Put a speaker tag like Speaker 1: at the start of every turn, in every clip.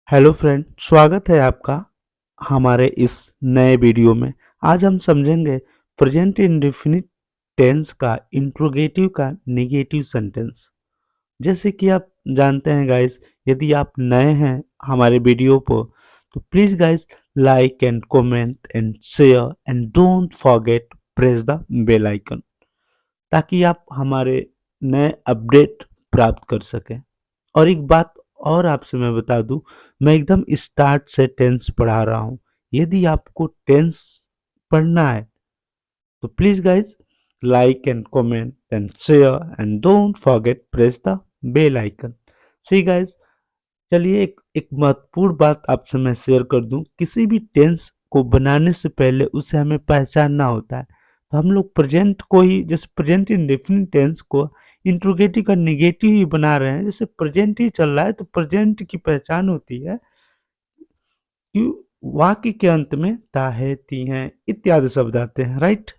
Speaker 1: Hello friend, स्वागत है आपका हमारे इस नए वीडियो में। आज हम समझेंगे प्रेजेंट इंडेफिनिट टेंस का इंट्रोगेटिव का नेगेटिव सेंटेंस। जैसे कि आप जानते हैं गाइस, यदि आप नए हैं हमारे वीडियो पर तो please guys like and comment and share and don't forget press the bell icon, ताकि आप हमारे नए अपडेट प्राप्त कर सकें। और एक बात और आपसे मैं बता दूं, मैं एकदम स्टार्ट से टेंस पढ़ा रहा हूं। यदि आपको टेंस पढ़ना है तो please guys like and comment and share and don't forget press the bell icon. See guys, चलिए एक महत्वपूर्ण बात आपसे मैं शेयर कर दूं। किसी भी टेंस को बनाने से पहले उसे हमें पहचानना होता है। तो हम लोग प्रेजेंट को ही, जैसे प्रेजेंट इंडेफिनिट टेंस को इंट्रोगेटिव का नेगेटिव ही बना रहे हैं। जैसे प्रेजेंट ही चल रहा है तो प्रेजेंट की पहचान होती है कि वाक्य के अंत में ता है, ती हैं इत्यादि शब्द आते हैं, राइट।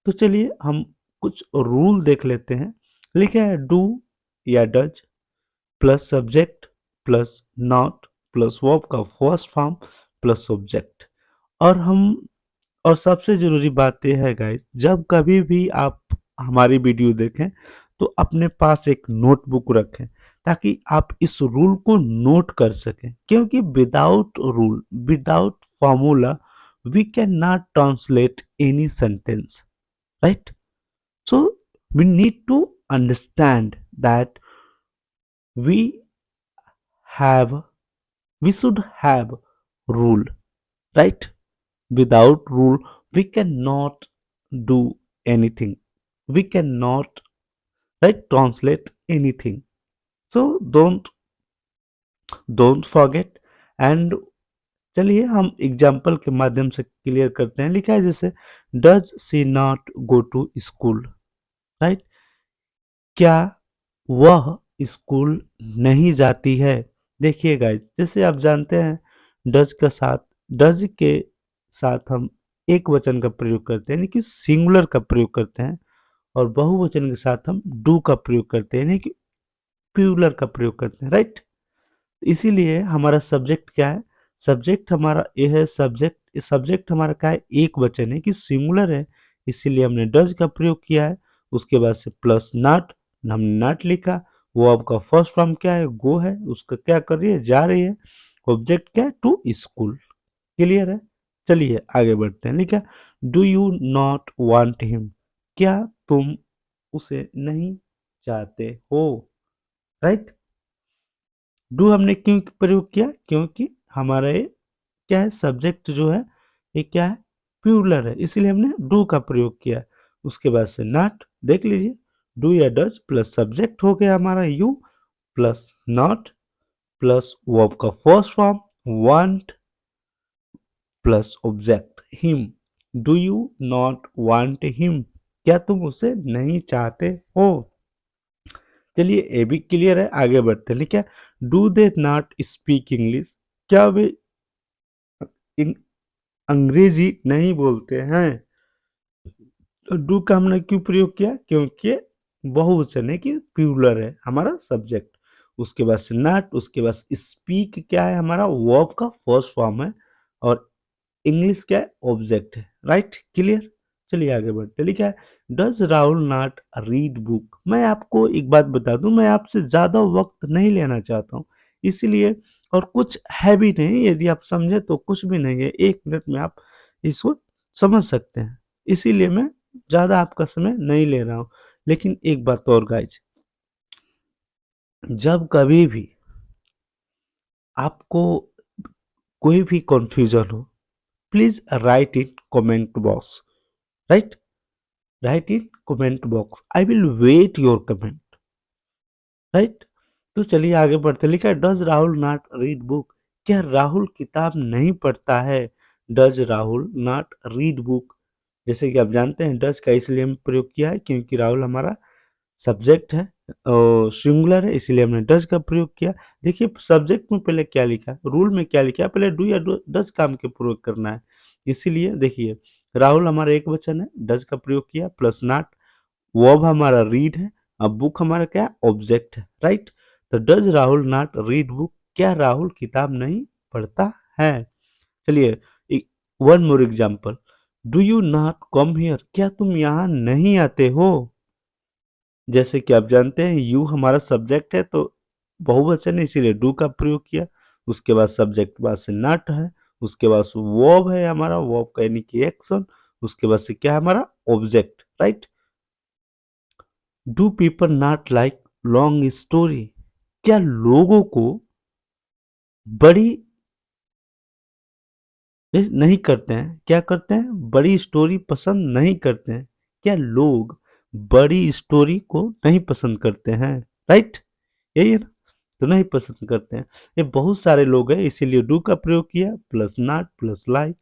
Speaker 1: तो चलिए हम कुछ रूल देख लेते हैं। लिखा है डू या does plus subject plus not plus verb का फर्स्ट फॉर्म प्लस ऑब्जेक्ट। और हम और सबसे जरूरी बात यह है गाइस, जब कभी भी आप हमारी वीडियो देखें तो अपने पास एक नोटबुक रखें, ताकि आप इस रूल को नोट कर सकें। क्योंकि without rule, without formula, we can not translate any sentence, right. So we need to understand that we have we should have rule, right? Without rule we cannot do anything, we cannot, right, translate anything. So don't forget. And चलिए हम example के माध्यम से clear करते हैं। लिखा है जैसे does she not go to school, right. क्या वह स्कूल नहीं जाती है। देखिए गाइस, जैसे आप जानते हैं डज का साथ, डज के साथ हम एक वचन का प्रयोग करते हैं, यानी कि सिंगुलर का प्रयोग करते हैं। और बहुवचन के साथ हम डू का प्रयोग करते हैं, यानी कि प्लूरल का प्रयोग करते हैं, राइट। इसीलिए हमारा सब्जेक्ट क्या है, सब्जेक्ट हमारा ये है। सब्जेक्ट सब्जेक्ट हमारा क्या है, एक वचन है कि सिंगुलर है, इसीलिए हमने डज का प्रयोग किया है। उसके बाद से प्लस नॉट, हमने नॉट लिखा। वो आपका फर्स्ट फॉर्म क्या है, गो है, उसका क्या कर रही है, जा रही है। ऑब्जेक्ट क्या है, टू स्कूल। क्लियर है। चलिए आगे बढ़ते हैं। लिखा do you not want him, क्या तुम उसे नहीं चाहते हो, राइट। डू हमने क्यों प्रयोग किया, क्योंकि हमारा ये क्या है, सब्जेक्ट जो है ये क्या है, प्लूरल है, इसीलिए हमने डू का प्रयोग किया। उसके बाद से नॉट, देख लीजिए डू या डज प्लस सब्जेक्ट हो गया हमारा you, plus not plus verb का first form want plus object him. Do you not want him, क्या तुम उसे नहीं चाहते हो। चलिए ये भी क्लियर है, आगे बढ़ते हैं। ठीक है, do they not speak English, क्या वे इन अंग्रेजी नहीं बोलते हैं। तो डू का हमने क्यों प्रयोग किया, क्योंकि बहुवचन है कि प्लूरल है हमारा सब्जेक्ट। उसके बाद से नॉट, उसके बाद स्पीक क्या है, हमारा वर्ब का फर्स्ट फॉर्म है। और इंग्लिश क्या है, ऑब्जेक्ट है, राइट। क्लियर। चलिए आगे बढ़ते हैं। लिखा है does Rahul not read book. मैं आपको एक बात बता दूं, मैं आपसे ज्यादा वक्त नहीं लेना चाहता हूं, इसीलिए। और कुछ है भी नहीं, यदि आप समझे तो कुछ भी नहीं है, 1 मिनट में आप इसको समझ सकते हैं। इसीलिए मैं ज्यादा आपका समय नहीं ले रहा हूं। लेकिन एक बात और गाइज, जब कभी भी आपको कोई भी कंफ्यूजन हो, please write it comment box, right. Write in comment box, I will wait your comment, right. तो चलिए आगे बढ़ते। लिखा है does Rahul not read book, क्या राहुल किताब नहीं पढ़ता है। Does Rahul not read book, जैसे कि आप जानते हैं डज का इसलिए हम प्रयोग किया है क्योंकि राहुल हमारा सब्जेक्ट है और सिंगुलर है, इसीलिए हमने डज का प्रयोग किया। देखिए सब्जेक्ट में पहले क्या लिखा है, रूल में क्या लिखा है, पहले डू या डज काम के प्रयोग करना है। इसीलिए देखिए राहुल हमारा एक वचन है, डज का प्रयोग किया प्लस नॉट, वर्ब हमारा रीड है, अब बुक हमारा क्या है, ऑब्जेक्ट है, राइट। तो does Rahul not read book, क्या राहुल किताब नहीं पढ़ता है? चलिए, one more example, do you not come here, क्या तुम यहाँ नहीं आते हो? जैसे कि आप जानते हैं यू हमारा सब्जेक्ट है, तो बहुवचन है इसीलिए डू का प्रयोग किया। उसके बाद सब्जेक्ट बाद से नॉट है, उसके बाद से वर्ब है हमारा, वर्ब का यानी कि एक्शन, उसके बाद से क्या है हमारा object, right. Do people not like long story, क्या लोगों को बड़ी नहीं करते हैं, क्या करते हैं, बड़ी स्टोरी पसंद नहीं करते हैं, क्या लोग बड़ी स्टोरी को नहीं पसंद करते हैं, राइट, यही है ना, तो नहीं पसंद करते हैं। ये बहुत सारे लोग हैं इसीलिए डू का प्रयोग किया, plus not plus like.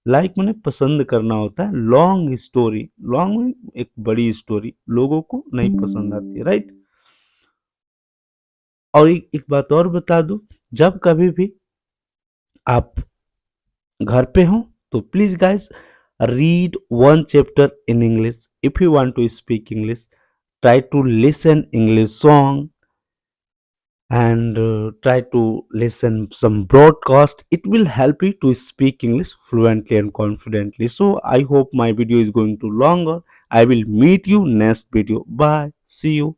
Speaker 1: Like मैंने पसंद करना होता है, लॉन्ग स्टोरी, लॉन्ग में एक बड़ी स्टोरी लोगों को नहीं पसंद आती है, राइट। और एक बात और बता दूं, जब कभी भी आप घर पे हो तो please guys read one chapter in English. If you want to speak English, try to listen English song and try to listen some broadcast. It will help you to speak English fluently and confidently. So I hope my video is going to longer. I will meet you next video. Bye, see you.